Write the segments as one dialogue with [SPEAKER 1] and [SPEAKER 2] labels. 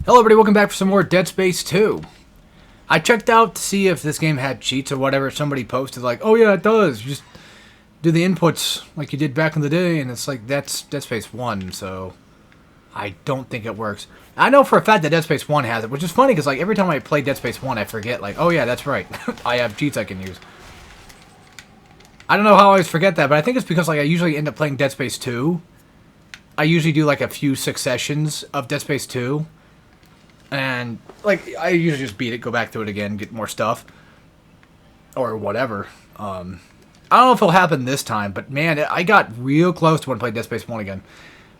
[SPEAKER 1] Hello everybody, welcome back for some more Dead Space 2. I checked out to see if this game had cheats or whatever. Somebody posted like, oh yeah, it does. You just do the inputs like you did back in the day, and it's like, that's Dead Space 1, so I don't think it works. I know for a fact that Dead Space 1 has it, which is funny because like every time I play Dead Space 1, I forget like, oh yeah, that's right. I have cheats I can use. I don't know how I always forget that, but I think it's because like I usually end up playing Dead Space 2. I usually do like a few successions of Dead Space 2. And, like, I usually just beat it, go back to it again, get more stuff. Or whatever. I don't know if it'll happen this time, but man, I got real close to when I played Dead Space 1 again.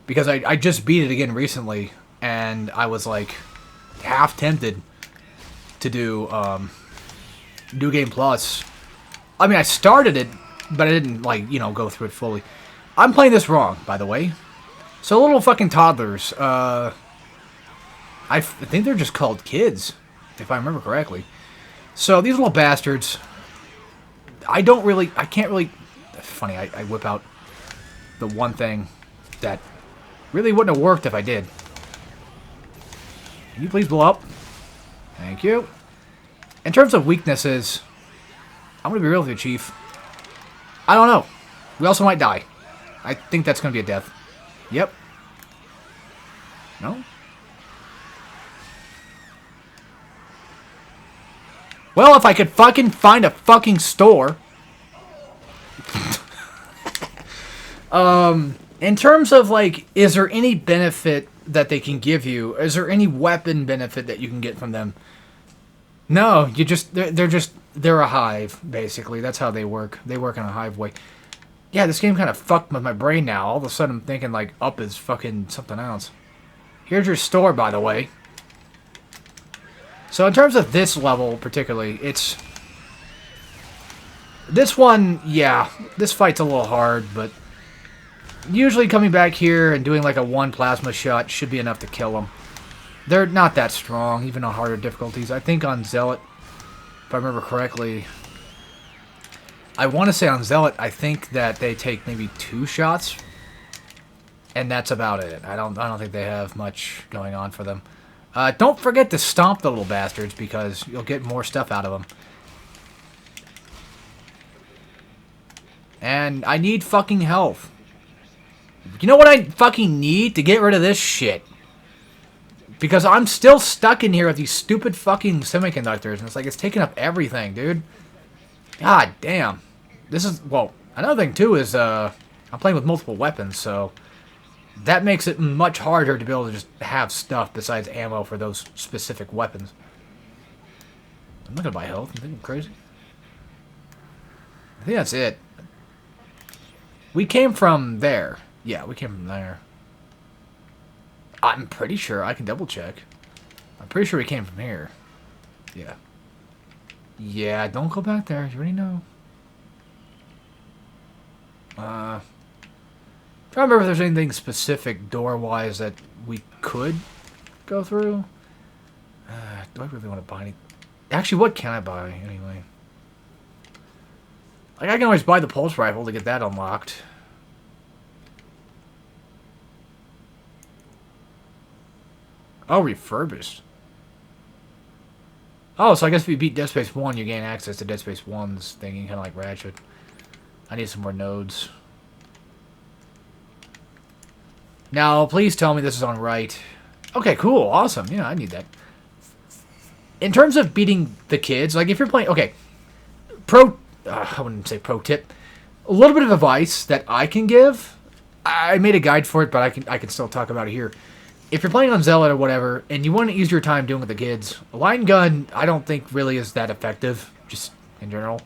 [SPEAKER 1] Because I just beat it again recently, and I was, like, half tempted to do New Game Plus. I mean, I started it, but I didn't, like, you know, go through it fully. I'm playing this wrong, by the way. So little fucking toddlers, I think they're just called kids, if I remember correctly. So these little bastards, I can't really, funny, I whip out the one thing that really wouldn't have worked if I did. Can you please blow up? Thank you. In terms of weaknesses, I'm going to be real with you, Chief. I don't know. We also might die. I think that's going to be a death. Yep. No? Well, if I could fucking find a fucking store. In terms of, like, is there any benefit that they can give you? Is there any weapon benefit that you can get from them? No, they're a hive, basically. That's how they work. They work in a hive way. Yeah, this game kind of fucked with my brain now. All of a sudden I'm thinking, like, up is fucking something else. Here's your store, by the way. So in terms of this level particularly, it's... This one, yeah, this fight's a little hard, but... Usually coming back here and doing like a one plasma shot should be enough to kill them. They're not that strong, even on harder difficulties. I think on Zealot, if I remember correctly... I want to say on Zealot, I think that they take maybe 2 shots. And that's about it. I don't think they have much going on for them. Don't forget to stomp the little bastards, because you'll get more stuff out of them. And I need fucking health. You know what I fucking need to get rid of this shit? Because I'm still stuck in here with these stupid fucking semiconductors, and it's like, it's taking up everything, dude. God damn. This is, well, another thing too is, I'm playing with multiple weapons, so... That makes it much harder to be able to just have stuff besides ammo for those specific weapons. I'm not gonna buy health. You think I'm crazy? I think that's it. We came from there. Yeah, we came from there. I'm pretty sure. I can double check. I'm pretty sure we came from here. Yeah. Yeah, don't go back there. You already know. Trying to remember if there's anything specific door-wise that we could go through. Do I really want to buy any? Actually, what can I buy anyway? Like, I can always buy the pulse rifle to get that unlocked. Oh, refurbished. Oh, so I guess if you beat Dead Space 1, you gain access to Dead Space 1's thingy, kind of like Ratchet. I need some more nodes. Now, please tell me this is on right. Okay, cool. Awesome. Yeah, I need that. In terms of beating the kids, like if you're playing... Okay. I wouldn't say pro tip. A little bit of advice that I can give. I made a guide for it, but I can still talk about it here. If you're playing on Zealot or whatever, and you want to use your time doing with the kids, a line gun, I don't think really is that effective, just in general,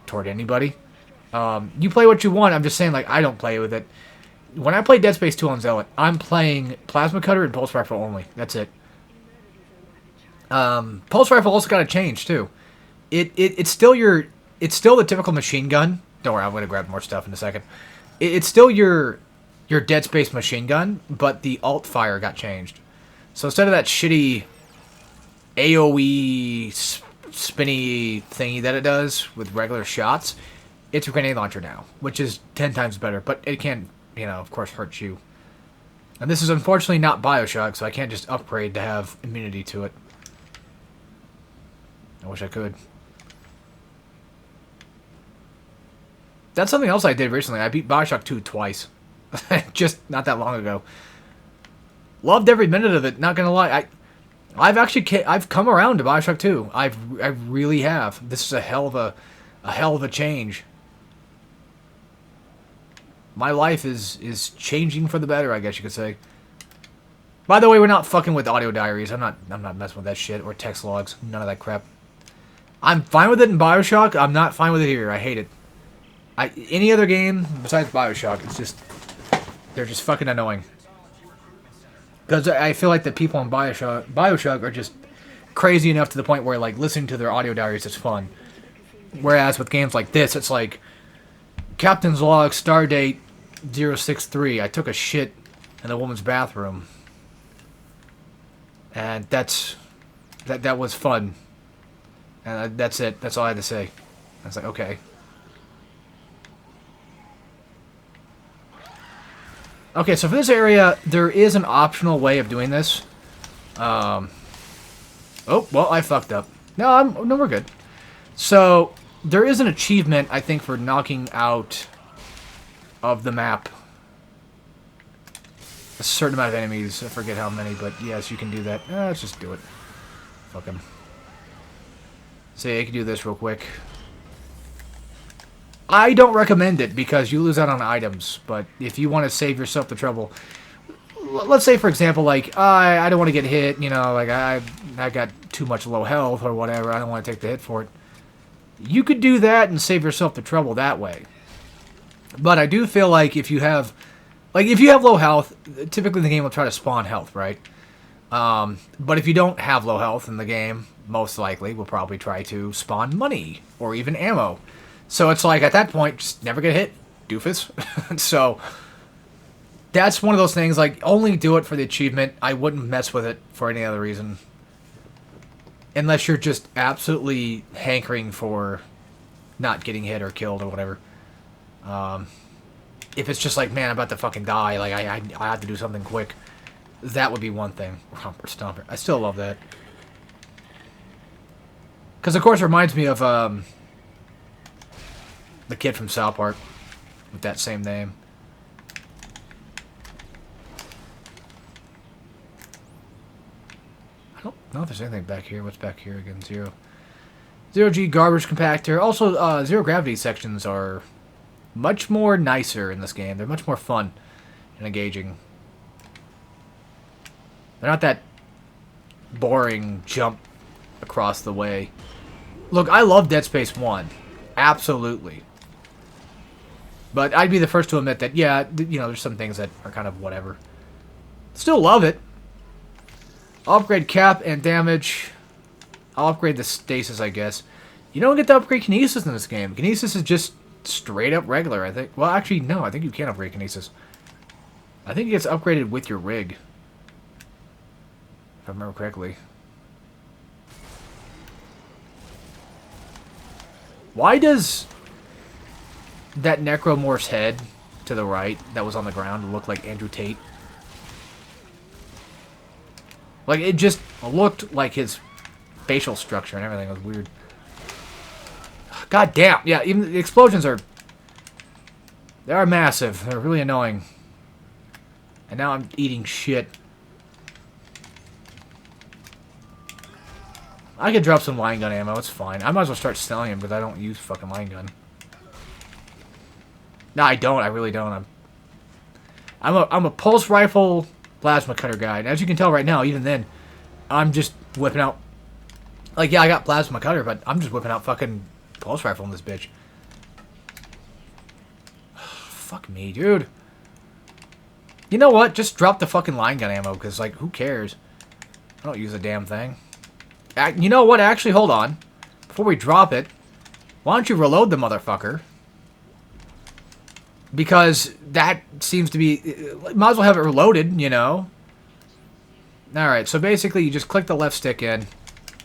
[SPEAKER 1] toward anybody. You play what you want. I'm just saying, like, I don't play with it. When I play Dead Space 2 on Zealot, I'm playing Plasma Cutter and Pulse Rifle only. That's it. Pulse Rifle also got to change, too. It's still the typical machine gun. Don't worry, I'm going to grab more stuff in a second. It's still your Dead Space machine gun, but the alt fire got changed. So instead of that shitty AoE spinny thingy that it does with regular shots, it's a grenade launcher now, which is 10 times better, but it can, you know, of course, hurt you. And this is unfortunately not Bioshock, so I can't just upgrade to have immunity to it. I wish I could. That's something else I did recently. I beat Bioshock 2 twice. Just not that long ago. Loved every minute of it, not gonna lie. I've come around to Bioshock 2. I really have. This is a hell of a change. My life is changing for the better, I guess you could say. By the way, we're not fucking with audio diaries. I'm not messing with that shit or text logs. None of that crap. I'm fine with it in Bioshock. I'm not fine with it here. I hate it. Any other game besides Bioshock, it's just they're just fucking annoying. Because I feel like the people in Bioshock are just crazy enough to the point where like listening to their audio diaries is fun. Whereas with games like this, it's like Captain's Log, Stardate 063. I took a shit in the woman's bathroom, and that was fun. And that's it. That's all I had to say. I was like, okay. Okay, so for this area, there is an optional way of doing this. Oh, well, I fucked up. No, we're good. So, there is an achievement, I think, for knocking out of the map a certain amount of enemies. I forget how many, but yes, you can do that. Let's just do it. Fuck him. See, I can do this real quick. I don't recommend it because you lose out on items, but if you want to save yourself the trouble, let's say, for example, like, I don't want to get hit, you know, like, I got too much low health or whatever, I don't want to take the hit for it. You could do that and save yourself the trouble that way. But I do feel like if you have low health, typically the game will try to spawn health, right? But if you don't have low health in the game, most likely will probably try to spawn money or even ammo. So it's like, at that point, just never get hit, doofus. So, that's one of those things, like, only do it for the achievement. I wouldn't mess with it for any other reason. Unless you're just absolutely hankering for not getting hit or killed or whatever. If it's just like, man, I'm about to fucking die, like, I have to do something quick. That would be one thing. Romper Stomper. I still love that. Because, of course, it reminds me of, the kid from South Park with that same name. I don't know if there's anything back here. What's back here again? Zero G garbage compactor. Also, zero gravity sections are much more nicer in this game. They're much more fun and engaging. They're not that boring jump across the way. Look, I love Dead Space 1. Absolutely. But I'd be the first to admit that, yeah, you know, there's some things that are kind of whatever. Still love it. I'll upgrade cap and damage. I'll upgrade the stasis, I guess. You don't get to upgrade kinesis in this game. Kinesis is just straight up regular, I think. Well, actually, no, I think you can upgrade kinesis. I think it gets upgraded with your rig. If I remember correctly. Why does that Necromorph's head to the right that was on the ground look like Andrew Tate? Like, it just looked like his facial structure and everything was weird. God damn. Yeah, even the explosions are... They are massive. They're really annoying. And now I'm eating shit. I could drop some line gun ammo. It's fine. I might as well start selling them because I don't use fucking line gun. No, I don't. I really don't. I'm a pulse rifle plasma cutter guy. And as you can tell right now, even then, I'm just whipping out... Like, yeah, I got plasma cutter, but I'm just whipping out fucking pulse rifle in this bitch. Fuck me, dude. You know what? Just drop the fucking line gun ammo, because, like, who cares? I don't use a damn thing. You know what? Actually, hold on. Before we drop it, why don't you reload the motherfucker? Because that seems to be... Might as well have it reloaded, you know? Alright, so basically you just click the left stick in,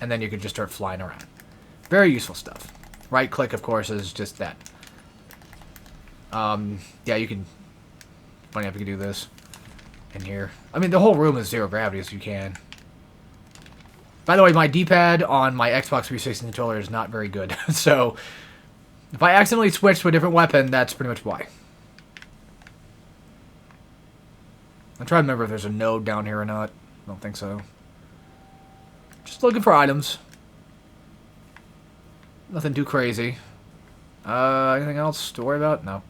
[SPEAKER 1] and then you can just start flying around. Very useful stuff. Right click, of course, is just that. Yeah, you can... Funny enough, you can do this. in here. I mean, the whole room is zero gravity, as you can. By the way, my D-pad on my Xbox 360 controller is not very good. So, if I accidentally switch to a different weapon, that's pretty much why. I'm trying to remember if there's a node down here or not. I don't think so. Just looking for items. Nothing too crazy. Anything else to worry about? No.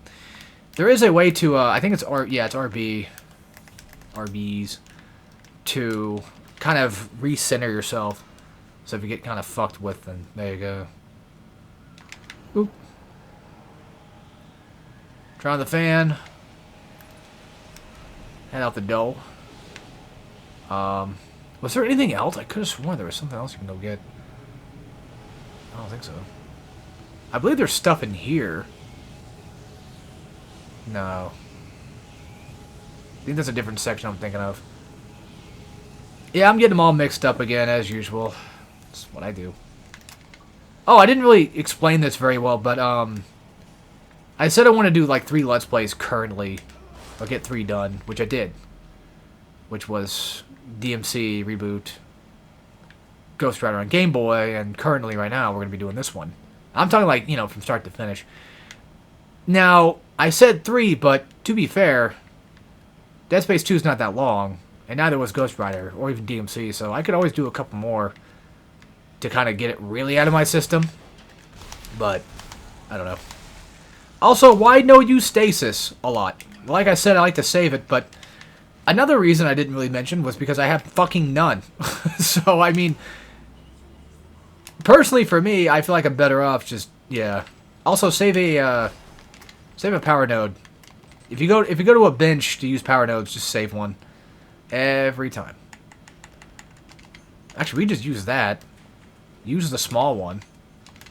[SPEAKER 1] There is a way to, I think it's it's RBs, to kind of recenter yourself. So if you get kind of fucked with, then there you go. Oop. Turn on the fan. Head out the door. Was there anything else? I could have sworn there was something else you can go get. I don't think so. I believe there's stuff in here. No. I think that's a different section I'm thinking of. Yeah, I'm getting them all mixed up again, as usual. That's what I do. Oh, I didn't really explain this very well, but, I said I want to do, like, 3 Let's Plays currently. I'll get 3 done, which I did. Which was DMC Reboot, Ghost Rider on Game Boy, and currently, right now, we're going to be doing this one. I'm talking, like, you know, from start to finish. Now, I said 3, but to be fair, Dead Space 2 is not that long, and neither was Ghost Rider, or even DMC, so I could always do a couple more to kind of get it really out of my system. But, I don't know. Also, why no use stasis a lot? Like I said, I like to save it, but another reason I didn't really mention was because I have fucking none. So, I mean, personally for me, I feel like I'm better off just, yeah. Also, save a power node. If you go to a bench to use power nodes, just save one every time. Actually, we just use that. Use the small one,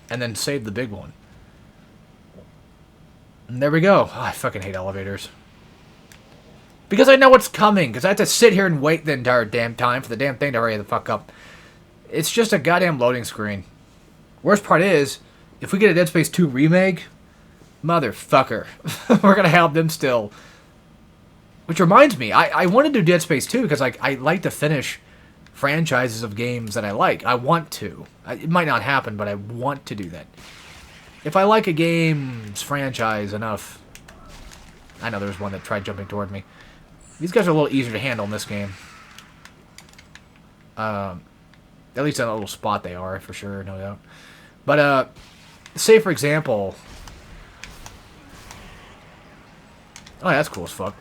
[SPEAKER 1] and then save the big one. And there we go. Oh, I fucking hate elevators. Because I know what's coming. Because I have to sit here and wait the entire damn time for the damn thing to hurry the fuck up. It's just a goddamn loading screen. Worst part is, if we get a Dead Space 2 remake, motherfucker, we're gonna have them still. Which reminds me, I want to do Dead Space 2 because I like to finish franchises of games that I like. I want to. It might not happen, but I want to do that. If I like a game's franchise enough... I know there's one that tried jumping toward me. These guys are a little easier to handle in this game. At least in a little spot they are, for sure, no doubt. But, say for example... Oh, that's cool as fuck.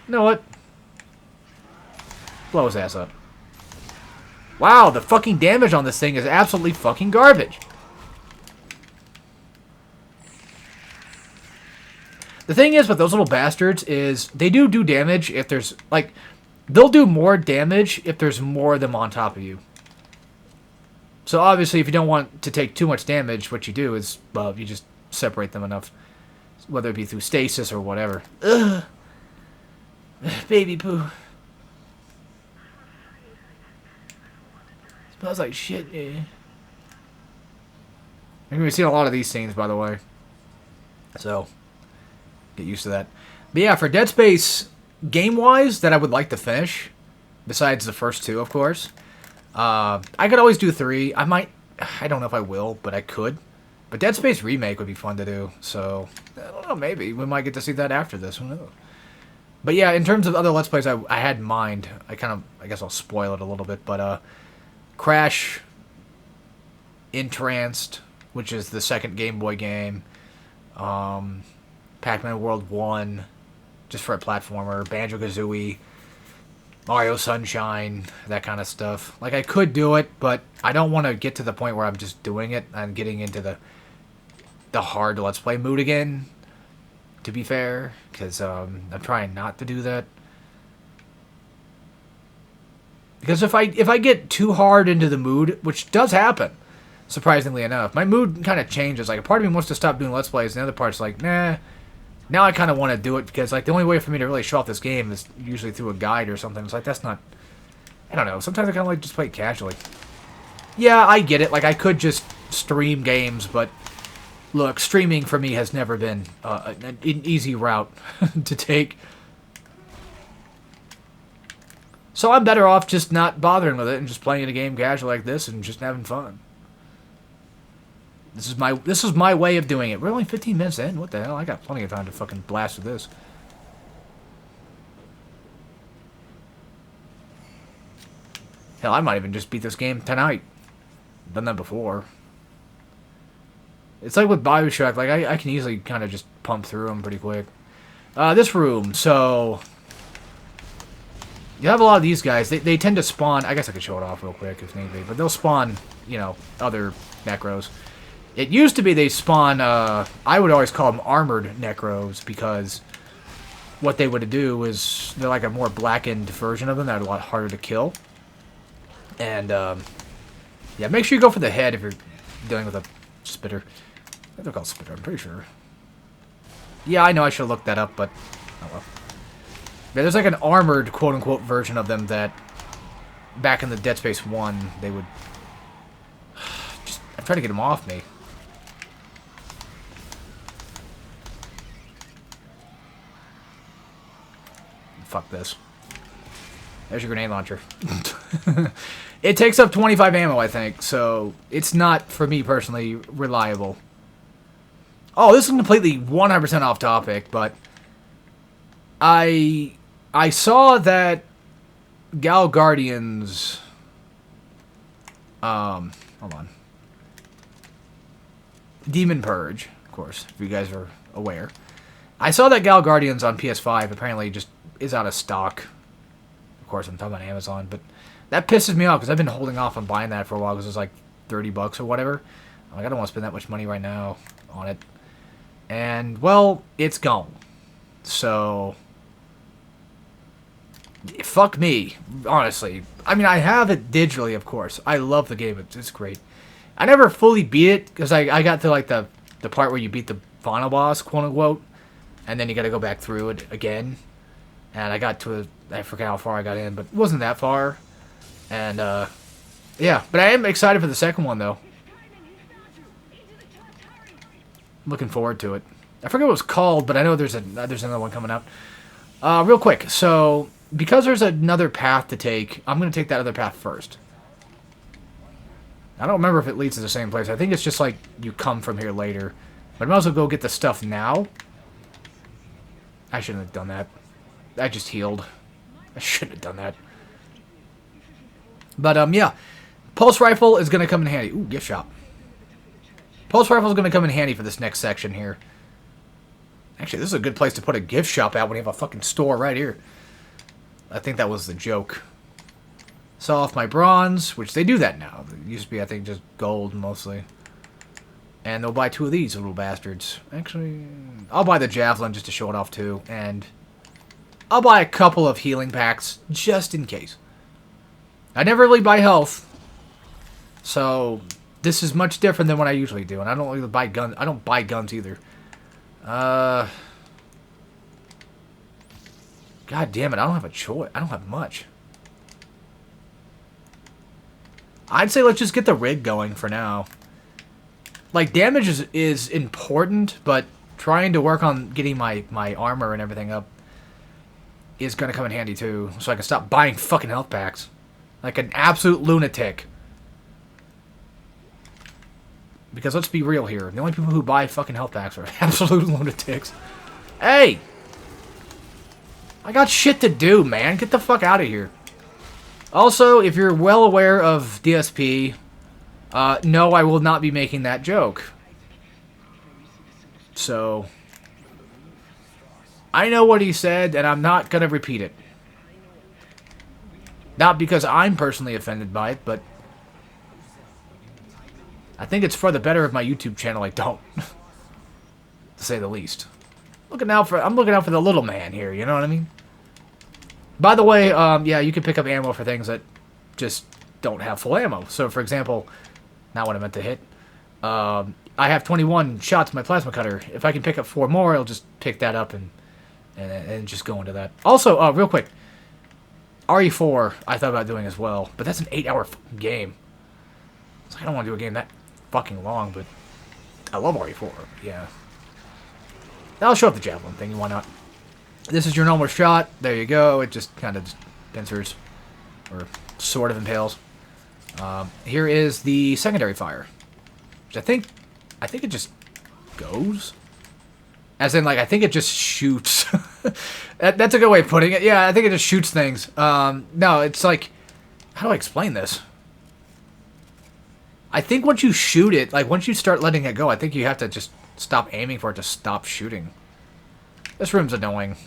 [SPEAKER 1] You know what? Blow his ass up. Wow, the fucking damage on this thing is absolutely fucking garbage. The thing is with those little bastards is they do damage if there's, like, they'll do more damage if there's more of them on top of you. So obviously if you don't want to take too much damage, what you do is, well, you just separate them enough. Whether it be through stasis or whatever. Ugh. Baby poo. Smells like shit, yeah. I'm going to be seeing a lot of these scenes, by the way. So... get used to that. But yeah, for Dead Space, game-wise, that I would like to finish, besides the first 2, of course, I could always do 3. I don't know if I will, but I could. But Dead Space Remake would be fun to do, so, I don't know, maybe. We might get to see that after this, who knows. But yeah, in terms of other Let's Plays I had in mind, I guess I'll spoil it a little bit, but, Crash, Entranced, which is the second Game Boy game, Pac-Man World 1, just for a platformer, Banjo-Kazooie, Mario Sunshine, that kind of stuff. Like, I could do it, but I don't want to get to the point where I'm just doing it and getting into the hard Let's Play mood again, to be fair, because I'm trying not to do that. Because if I get too hard into the mood, which does happen, surprisingly enough, my mood kind of changes. Like, a part of me wants to stop doing Let's Plays, and the other part's like, nah. Now I kind of want to do it because, like, the only way for me to really show off this game is usually through a guide or something. It's like, that's not... I don't know. Sometimes I kind of like just play it casually. Yeah, I get it. Like, I could just stream games, but... Look, streaming for me has never been an easy route to take. So I'm better off just not bothering with it and just playing a game casual like this and just having fun. This is my way of doing it. We're only 15 minutes in. What the hell? I got plenty of time to fucking blast with this. Hell, I might even just beat this game tonight. Done that before. It's like with Bioshock. Like I can easily kind of just pump through them pretty quick. This room. So you have a lot of these guys. They tend to spawn. I guess I could show it off real quick if need be. But they'll spawn, you know, other Necros. It used to be they spawn, I would always call them armored Necros, because what they would do is, they're like a more blackened version of them that are a lot harder to kill. And, yeah, make sure you go for the head if you're dealing with a spitter. I think they're called spitter, I'm pretty sure. Yeah, I know I should have looked that up, but, oh well. Yeah, there's like an armored, quote-unquote, version of them that, back in the Dead Space 1, they would... Just, I'm trying to get them off me. Fuck this. There's your grenade launcher. It takes up 25 ammo, I think, so it's not, for me personally, reliable. Oh, this is completely 100% off topic, but I saw that Gal Guardians, hold on. Demon Purge, of course, if you guys are aware. I saw that Gal Guardians on PS5 apparently just is out of stock. Of course, I'm talking about Amazon, but that pisses me off because I've been holding off on buying that for a while because it's like $30 or whatever. I'm like, I don't want to spend that much money right now on it. And, well, it's gone. So, fuck me, honestly. I mean, I have it digitally, of course. I love the game. It's great. I never fully beat it because I got to, like, the part where you beat the final boss, quote-unquote, and then you got to go back through it again. And I got to I forget how far I got in, but it wasn't that far. And, yeah. But I am excited for the second one, though. Looking forward to it. I forget what it was called, but I know there's another one coming out. Real quick. So, because there's another path to take, I'm going to take that other path first. I don't remember if it leads to the same place. I think it's just like you come from here later. But I might as well go get the stuff now. I shouldn't have done that. I just healed. I shouldn't have done that. But, yeah. Pulse Rifle is going to come in handy. Ooh, gift shop. Pulse Rifle is going to come in handy for this next section here. Actually, this is a good place to put a gift shop at when you have a fucking store right here. I think that was the joke. Sell off my bronze, which they do that now. It used to be, I think, just gold mostly. And they'll buy 2 of these little bastards. Actually, I'll buy the Javelin just to show it off too. And I'll buy a couple of healing packs just in case. I never really buy health. So this is much different than what I usually do. And I don't really buy guns. I don't buy guns either. God damn it, I don't have a choice. I don't have much. I'd say let's just get the rig going for now. Like, damage is important, but trying to work on getting my armor and everything up is going to come in handy, too. So I can stop buying fucking health packs. Like an absolute lunatic. Because let's be real here. The only people who buy fucking health packs are absolute lunatics. Hey! I got shit to do, man. Get the fuck out of here. Also, if you're well aware of DSP... no, I will not be making that joke. So, I know what he said, and I'm not going to repeat it. Not because I'm personally offended by it, but I think it's for the better of my YouTube channel I don't. To say the least. I'm looking out for the little man here, you know what I mean? By the way, yeah, you can pick up ammo for things that just don't have full ammo. So, for example... Not what I meant to hit. I have 21 shots in my plasma cutter. If I can pick up 4 more, I'll just pick that up and just go into that. Also, real quick, RE4 I thought about doing as well, but that's an 8-hour game. So I don't want to do a game that fucking long, but I love RE4. Yeah. I'll show up the Javelin thing. Why not? This is your normal shot. There you go. It just kind of pincers. or sort of impales. Here is the secondary fire, which I think it just goes. As in, like, I think it just shoots. That's a good way of putting it. Yeah, I think it just shoots things. No, it's like, how do I explain this? I think once you shoot it, like, once you start letting it go, I think you have to just stop aiming for it to stop shooting. This room's annoying.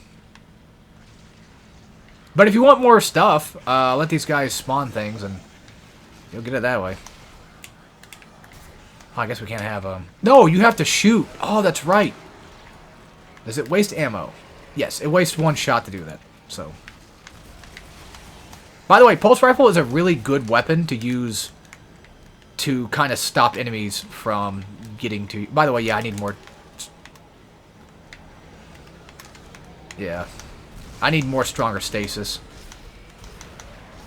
[SPEAKER 1] But if you want more stuff, let these guys spawn things, and you'll get it that way. Oh, I guess we can't have them. No, you have to shoot. Oh, that's right. Does it waste ammo? Yes, it wastes one shot to do that. So, by the way, pulse rifle is a really good weapon to use to kind of stop enemies from getting to you. By the way, yeah, I need more. Yeah, I need more stronger stasis.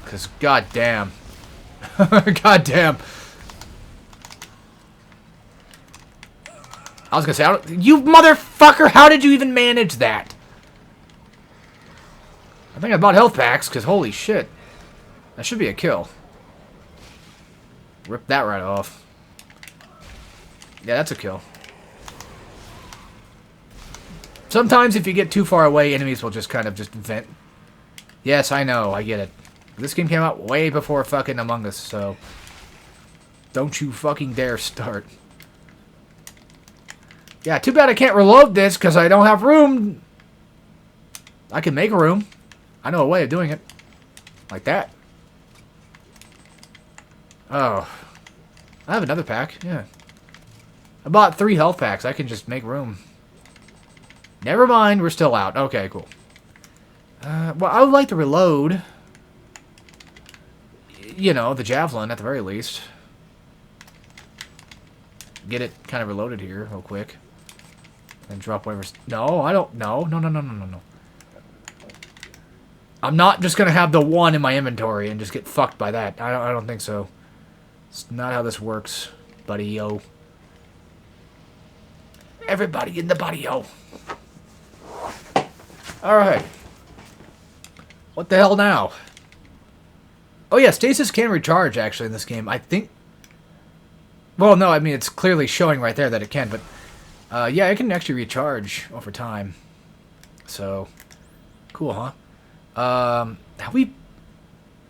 [SPEAKER 1] Because goddamn, goddamn. I was gonna say, you motherfucker, how did you even manage that? I think I bought health packs, because holy shit. That should be a kill. Rip that right off. Yeah, that's a kill. Sometimes if you get too far away, enemies will just kind of just vent. Yes, I know, I get it. This game came out way before fucking Among Us, so... don't you fucking dare start. Yeah, too bad I can't reload this because I don't have room. I can make a room. I know a way of doing it. Like that. Oh. I have another pack, yeah. I bought 3 health packs. I can just make room. Never mind, we're still out. Okay, cool. Well, I would like to reload. You know, the javelin at the very least. Get it kind of reloaded here real quick. And drop whatever's... No, I don't... No. I'm not just going to have the 1 in my inventory and just get fucked by that. I don't think so. It's not how this works, buddy-o. Everybody in the buddy-o. Alright. What the hell now? Oh yeah, stasis can recharge, actually, in this game. I think... Well, no, I mean, it's clearly showing right there that it can, but... yeah, it can actually recharge over time. So, cool, huh? Have we...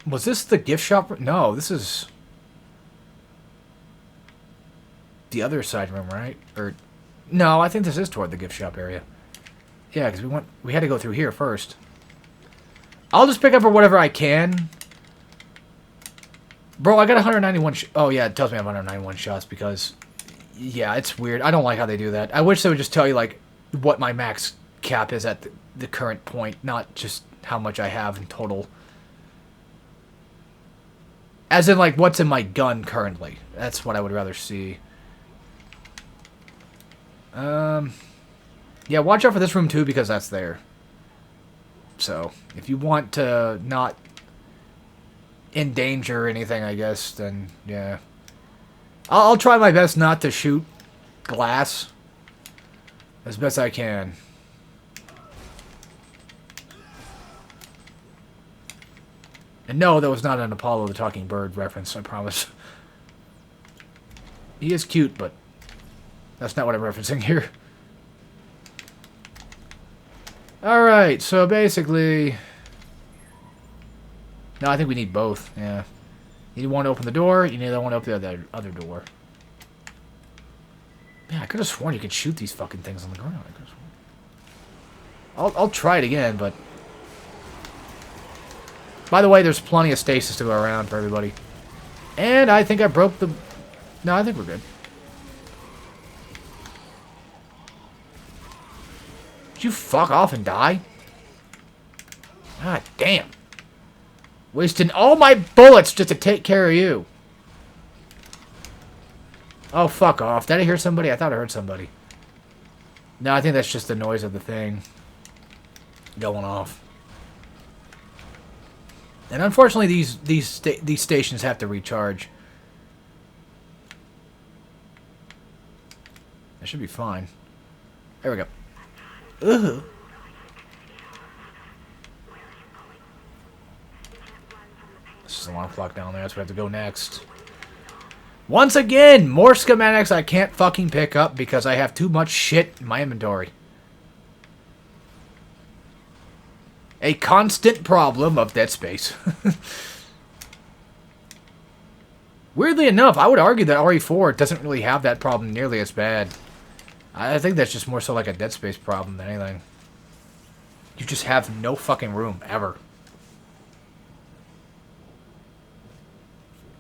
[SPEAKER 1] Was this the gift shop? No, this is... the other side room, right? Or... No, I think this is toward the gift shop area. Yeah, because we had to go through here first. I'll just pick up for whatever I can. Bro, I got 191 oh, yeah, it tells me I have 191 shots because... Yeah, it's weird. I don't like how they do that. I wish they would just tell you, like, what my max cap is at the current point, not just how much I have in total. As in, like, what's in my gun currently. That's what I would rather see. Yeah, watch out for this room, too, because that's there. So, if you want to not endanger anything, I guess, then, yeah. I'll try my best not to shoot glass as best I can. And no, that was not an Apollo the Talking Bird reference, I promise. He is cute, but that's not what I'm referencing here. Alright, so basically... No, I think we need both, yeah. You need one to open the door, you need the one to open the other door. Yeah, I could have sworn you could shoot these fucking things on the ground. I could have sworn. I'll try it again, but... By the way, there's plenty of stasis to go around for everybody. And I think I broke the... No, I think we're good. Did you fuck off and die? God damn. Wasting all my bullets just to take care of you. Oh, fuck off. Did I hear somebody? I thought I heard somebody. No, I think that's just the noise of the thing going off. And unfortunately, these stations have to recharge. That should be fine. There we go. Ugh. This is an alarm clock down there. That's where I have to go next. Once again, more schematics I can't fucking pick up because I have too much shit in my inventory. A constant problem of Dead Space. Weirdly enough, I would argue that RE4 doesn't really have that problem nearly as bad. I think that's just more so like a Dead Space problem than anything. You just have no fucking room, ever.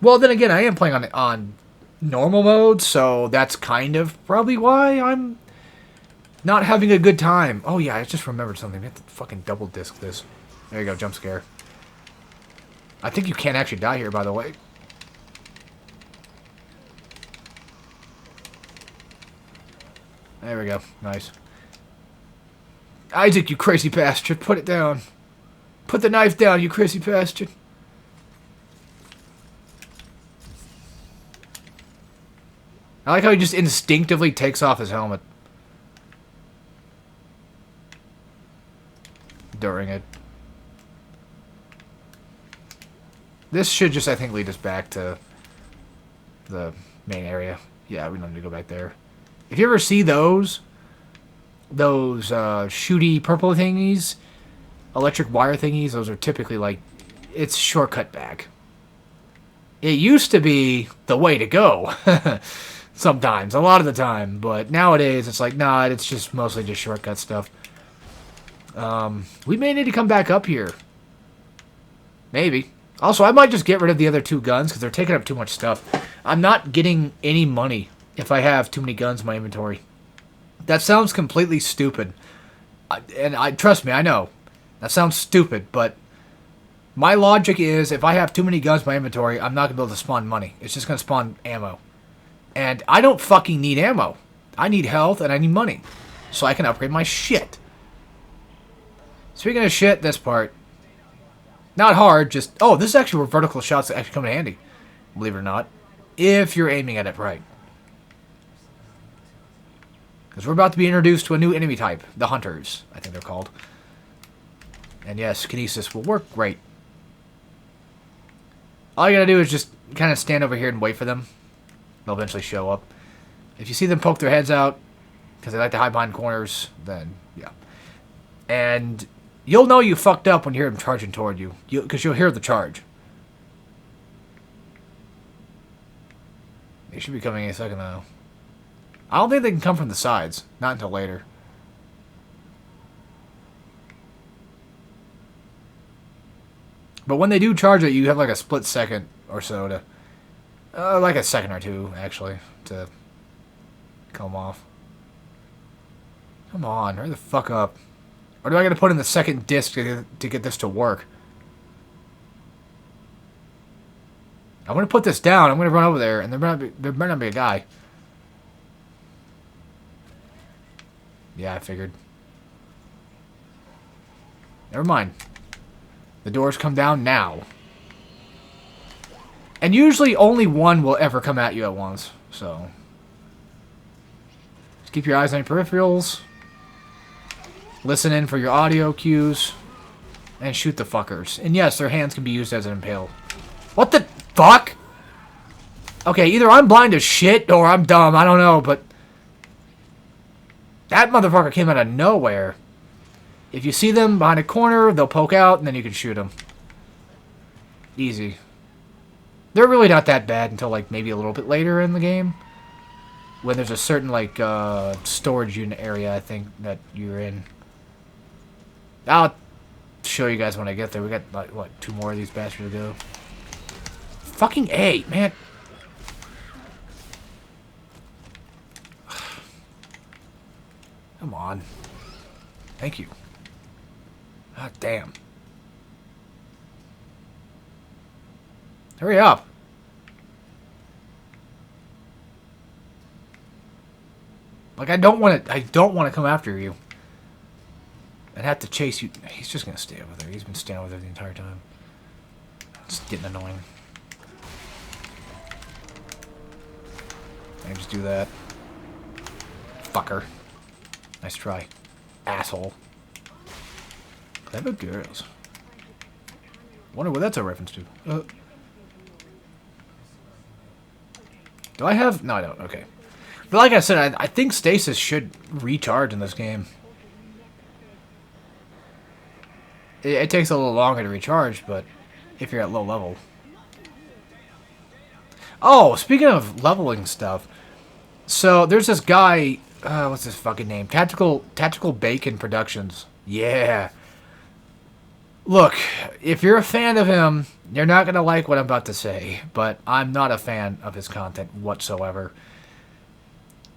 [SPEAKER 1] Well, then again, I am playing on normal mode, so that's kind of probably why I'm not having a good time. Oh yeah, I just remembered something. We have to fucking double disc this. There you go, jump scare. I think you can't actually die here, by the way. There we go. Nice. Isaac, you crazy bastard. Put it down. Put the knife down, you crazy bastard. I like how he just instinctively takes off his helmet. During it. This should just, I think, lead us back to the main area. Yeah, we don't need to go back there. If you ever see those shooty purple thingies, electric wire thingies, those are typically like, it's shortcut back. It used to be the way to go. Sometimes, a lot of the time, but nowadays it's like, nah, it's just mostly just shortcut stuff. We may need to come back up here. Maybe. Also, I might just get rid of the other two guns because they're taking up too much stuff. I'm not getting any money if I have too many guns in my inventory. That sounds completely stupid. And trust me, I know. That sounds stupid, but my logic is if I have too many guns in my inventory, I'm not going to be able to spawn money. It's just going to spawn ammo. And I don't fucking need ammo. I need health and I need money. So I can upgrade my shit. Speaking of shit, this part. Not hard, just... Oh, this is actually where vertical shots actually come in handy. Believe it or not. If you're aiming at it right. Because we're about to be introduced to a new enemy type. The Hunters, I think they're called. And yes, Kinesis will work great. All you gotta do is just kind of stand over here and wait for them. They'll eventually show up. If you see them poke their heads out, because they like to hide behind corners, then, yeah. And you'll know you fucked up when you hear them charging toward you. Because you'll hear the charge. They should be coming any second, though. I don't think they can come from the sides. Not until later. But when they do charge it, you have like a split second or so to... like a second or two, actually, to come off. Come on, hurry the fuck up. Or do I gotta put in the second disc to get this to work? I'm gonna put this down, I'm gonna run over there, and there better not be a guy. Yeah, I figured. Never mind. The doors come down now. And usually only one will ever come at you at once, so... Just keep your eyes on your peripherals. Listen in for your audio cues. And shoot the fuckers. And yes, their hands can be used as an impale. What the fuck? Okay, either I'm blind as shit or I'm dumb, I don't know, but... That motherfucker came out of nowhere. If you see them behind a corner, they'll poke out, and then you can shoot them. Easy. They're really not that bad until, like, maybe a little bit later in the game. When there's a certain, like, storage unit area, I think, that you're in. I'll show you guys when I get there. We got, like, what, 2 more of these bastards to go. Fucking A, man. Come on. Thank you. God damn. Hurry up. Like, I don't want to come after you. I'd have to chase you. He's just going to stay over there. He's been standing over there the entire time. It's getting annoying. I just do that. Fucker. Nice try. Asshole. Clever girls. Wonder what that's a reference to. Do I have... No, I don't. Okay. But like I said, I think stasis should recharge in this game. It takes a little longer to recharge, but if you're at low level. Oh, speaking of leveling stuff. So, there's this guy... what's his fucking name? Tactical Bacon Productions. Yeah. Look, if you're a fan of him, you're not going to like what I'm about to say. But I'm not a fan of his content whatsoever.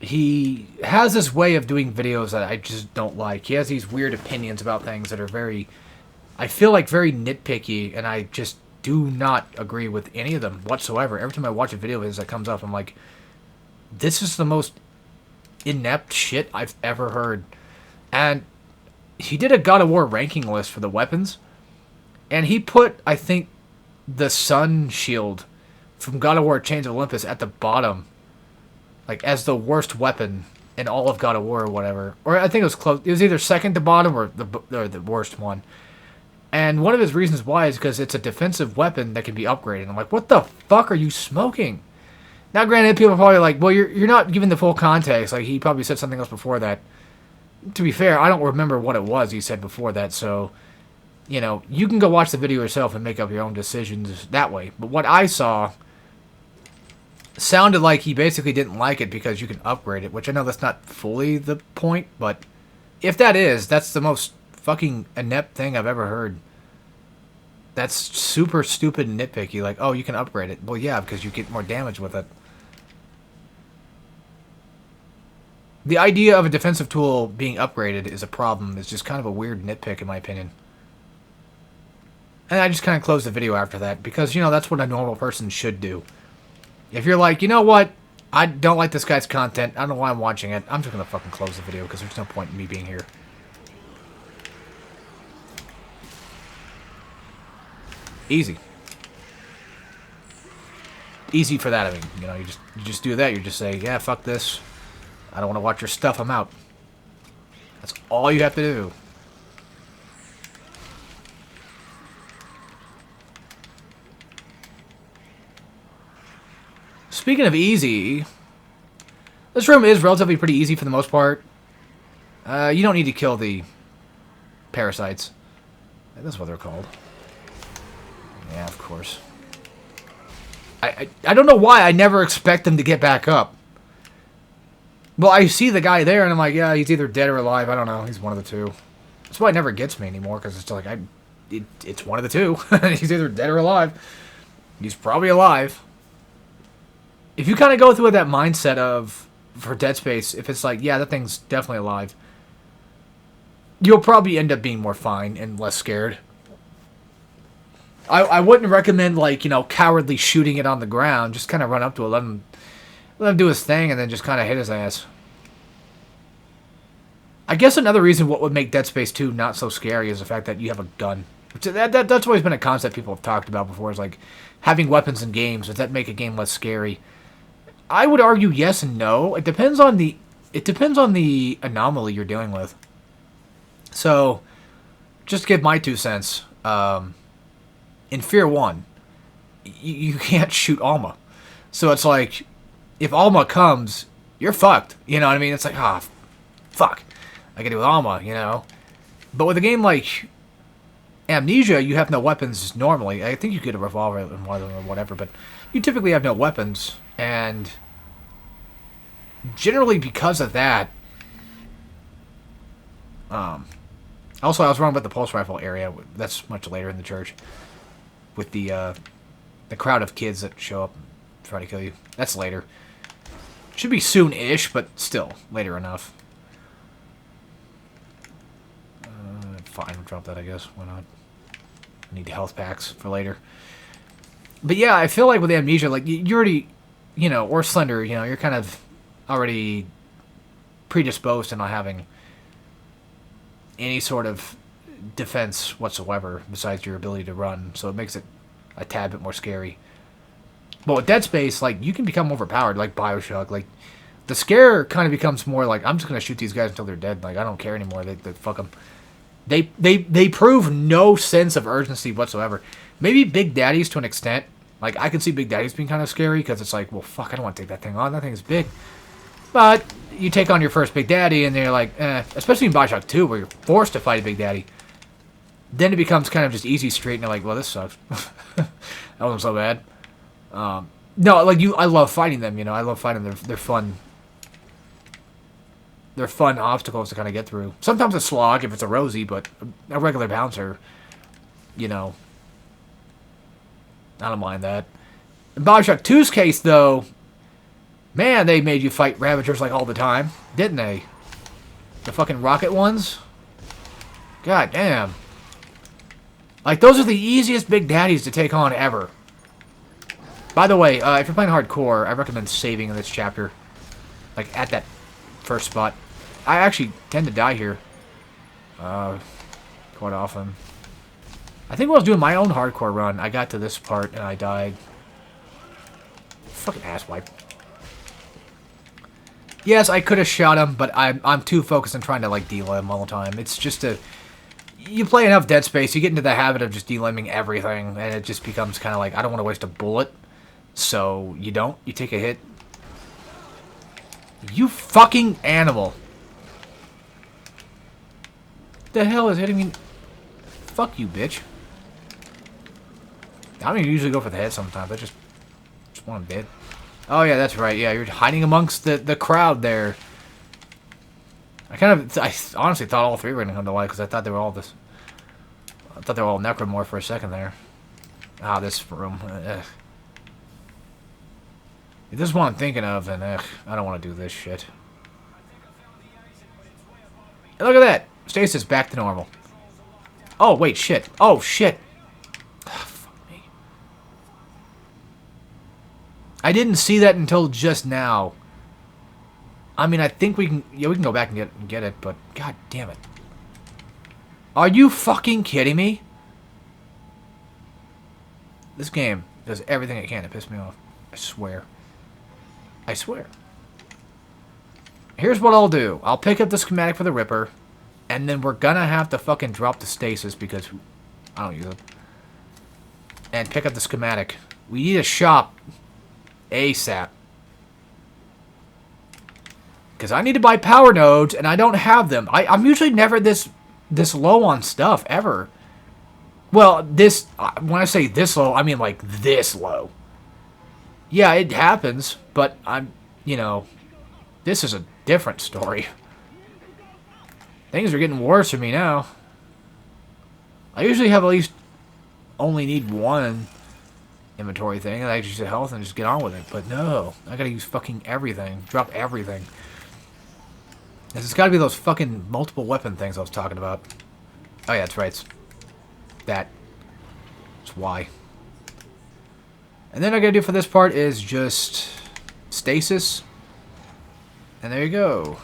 [SPEAKER 1] He has this way of doing videos that I just don't like. He has these weird opinions about things that are very... I feel like very nitpicky, and I just do not agree with any of them whatsoever. Every time I watch a video of his that comes up, I'm like, this is the most inept shit I've ever heard. And he did a God of War ranking list for the weapons, and he put, I think, the sun shield from God of War Chains of Olympus at the bottom, like, as the worst weapon in all of God of War or whatever. Or I think it was close. It was either second to bottom or the worst one. And one of his reasons why is because it's a defensive weapon that can be upgraded. I'm like, what the fuck are you smoking? Now, granted, people are probably like, well, you're not giving the full context. Like, he probably said something else before that. To be fair, I don't remember what it was he said before that, so, you know, you can go watch the video yourself and make up your own decisions that way. But what I saw sounded like he basically didn't like it because you can upgrade it, which I know that's not fully the point, but if that is, that's the most fucking inept thing I've ever heard. That's super stupid and nitpicky. Like, oh, you can upgrade it. Well, yeah, because you get more damage with it. The idea of a defensive tool being upgraded is a problem. It's just kind of a weird nitpick, in my opinion. And I just kind of closed the video after that, because, you know, that's what a normal person should do. If you're like, you know what, I don't like this guy's content, I don't know why I'm watching it, I'm just going to fucking close the video, because there's no point in me being here. Easy. Easy for that, I mean, you know, you just do that, you just say, yeah, fuck this. I don't want to watch your stuff, I'm out. That's all you have to do. Speaking of easy, this room is relatively pretty easy for the most part. You don't need to kill the parasites. That's what they're called. Yeah, of course. I don't know why I never expect them to get back up. Well, I see the guy there, and I'm like, yeah, he's either dead or alive. I don't know. He's one of the two. That's why it never gets me anymore, because it's like, it's one of the two. He's either dead or alive. He's probably alive. If you kind of go through that mindset of, for Dead Space, if it's like, yeah, that thing's definitely alive, you'll probably end up being more fine and less scared. I wouldn't recommend, like, you know, cowardly shooting it on the ground. Just kind of run up to it, let him do his thing, and then just kind of hit his ass. I guess another reason what would make Dead Space 2 not so scary is the fact that you have a gun. That's always been a concept people have talked about before, is like having weapons in games. Does that make a game less scary? I would argue yes and no. It depends on the anomaly you're dealing with. So, just to give my 2 cents, in Fear 1, you can't shoot Alma. So it's like, if Alma comes, you're fucked. You know what I mean? It's like, fuck. I gotta deal with Alma, you know? But with a game like Amnesia, you have no weapons normally. I think you get a revolver in one of them or whatever, but you typically have no weapons. And generally because of that, also I was wrong about the pulse rifle area. That's much later in the church. With the crowd of kids that show up and try to kill you. That's later. Should be soon-ish, but still, later enough. Fine, we'll drop that, I guess. Why not? I need health packs for later. But yeah, I feel like with Amnesia, like, you already, you know, or Slender, you know, you're kind of already predisposed to not having any sort of defense whatsoever besides your ability to run, so it makes it a tad bit more scary. But with Dead Space, like, you can become overpowered, like Bioshock. Like, the scare kind of becomes more like, I'm just gonna shoot these guys until they're dead. Like, I don't care anymore. They fuck them. They prove no sense of urgency whatsoever. Maybe Big Daddies to an extent, Like, I can see Big Daddies being kind of scary, because it's like, well, fuck, I don't want to take that thing on. That thing's big. But you take on your first Big Daddy, and they're like, especially in Bioshock 2, where you're forced to fight a Big Daddy. Then it becomes kind of just easy street, and you're like, well, this sucks. That wasn't so bad. No, like, I love fighting them, you know. I love fighting them. They're fun. They're fun obstacles to kind of get through. Sometimes a slog if it's a Rosie, but a regular bouncer, you know, I don't mind that. In Bioshock 2's case, though, man, they made you fight Ravagers like all the time, didn't they? The fucking rocket ones? God damn. Like, those are the easiest Big Daddies to take on ever. By the way, if you're playing hardcore, I recommend saving in this chapter. Like, at that first spot. I actually tend to die here. Quite often. I think when I was doing my own hardcore run, I got to this part and I died. Fucking asswipe. Yes, I could have shot him, but I'm too focused on trying to, like, delim all the time. It's just a... You play enough Dead Space, you get into the habit of just delimbing everything, and it just becomes kind of like, I don't want to waste a bullet. So, you don't. You take a hit. You fucking animal. The hell is hitting me? Fuck you, bitch. I don't even usually go for the head sometimes. I just want him dead. Oh, yeah, that's right. Yeah, you're hiding amongst the crowd there. I honestly thought all three were going to come to life because I thought they were all this... I thought they were all Necromorph for a second there. Ah, this room. Ugh. If this is what I'm thinking of, then I don't want to do this shit. And look at that! Stasis back to normal. Oh, wait, shit. Oh, shit. Ah, fuck me. I didn't see that until just now. I mean, I think we can... Yeah, we can go back and get it, but... God damn it. Are you fucking kidding me? This game does everything it can to piss me off. I swear. I swear. Here's what I'll do. I'll pick up the schematic for the Ripper, and then we're gonna have to fucking drop the stasis because I don't use it. And pick up the schematic. We need a shop ASAP. Because I need to buy power nodes, and I don't have them. I'm usually never this low on stuff, ever. Well, this... When I say this low, I mean, like, this low. Yeah, it happens, but I'm... You know... This is a different story. Things are getting worse for me now. I usually have at least... Only need one inventory thing, and I just use health and just get on with it. But no, I gotta use fucking everything. Drop everything. It's gotta be those fucking multiple weapon things I was talking about. Oh yeah, that's right. It's that. That's why. And then I gotta do for this part is just stasis. And there you go.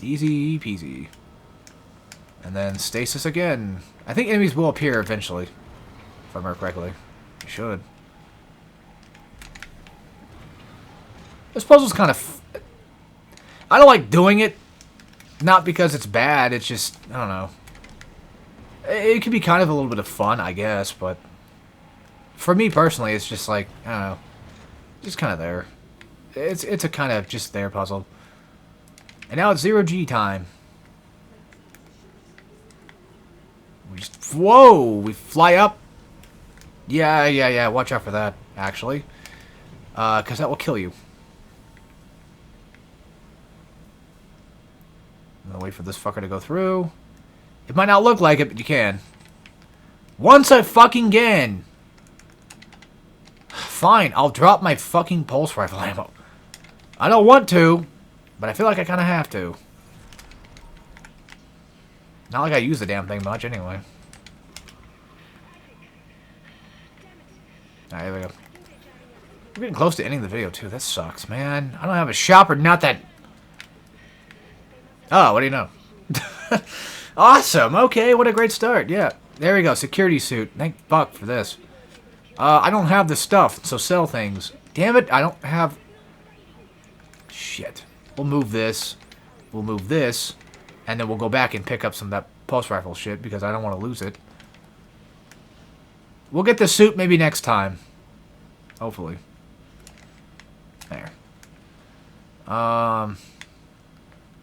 [SPEAKER 1] Easy peasy. And then stasis again. I think enemies will appear eventually. If I remember correctly. They should. This puzzle's kind of... I don't like doing it. Not because it's bad, it's just, I don't know. It could be kind of a little bit of fun, I guess, but... For me personally, it's just like, I don't know. Just kind of there. It's a kind of just there puzzle. And now it's 0G time. We just... Whoa! We fly up. Yeah. Watch out for that, actually. Because that will kill you. I'm gonna wait for this fucker to go through. It might not look like it, but you can. Once I fucking can. Fine, I'll drop my fucking pulse rifle ammo. I don't want to, but I feel like I kind of have to. Not like I use the damn thing much anyway. Alright, here we go. We're getting close to ending the video too. That sucks, man. I don't have a shop or not that... Oh, what do you know? Awesome. Okay, what a great start. Yeah, there we go. Security suit. Thank fuck for this. I don't have the stuff, so sell things. Damn it, I don't have... Shit. We'll move this. We'll move this. And then we'll go back and pick up some of that pulse rifle shit because I don't want to lose it. We'll get the suit maybe next time. Hopefully. There.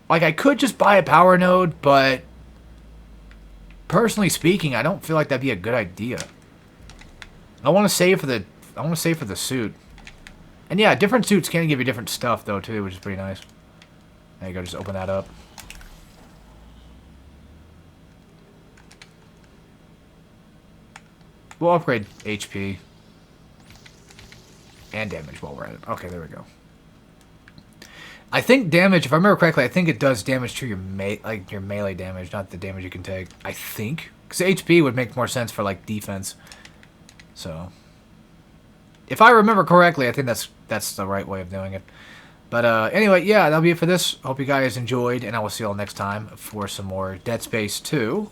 [SPEAKER 1] Like, I could just buy a power node, but personally speaking, I don't feel like that'd be a good idea. I want to save for the suit. And yeah, different suits can give you different stuff though too, which is pretty nice. There you go, just open that up. We'll upgrade HP and damage while we're at it. Okay, there we go. I think damage, if I remember correctly, I think it does damage to your your melee damage, not the damage you can take. I think, because HP would make more sense for like defense. So, if I remember correctly, I think that's the right way of doing it. But anyway, yeah, that'll be it for this. Hope you guys enjoyed, and I will see you all next time for some more Dead Space 2.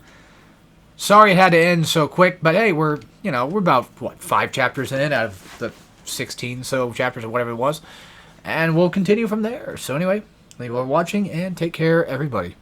[SPEAKER 1] Sorry it had to end so quick, but hey, we're about what 5 chapters in out of the 16 so chapters or whatever it was. And we'll continue from there. So anyway, thank you all for watching, and take care, everybody.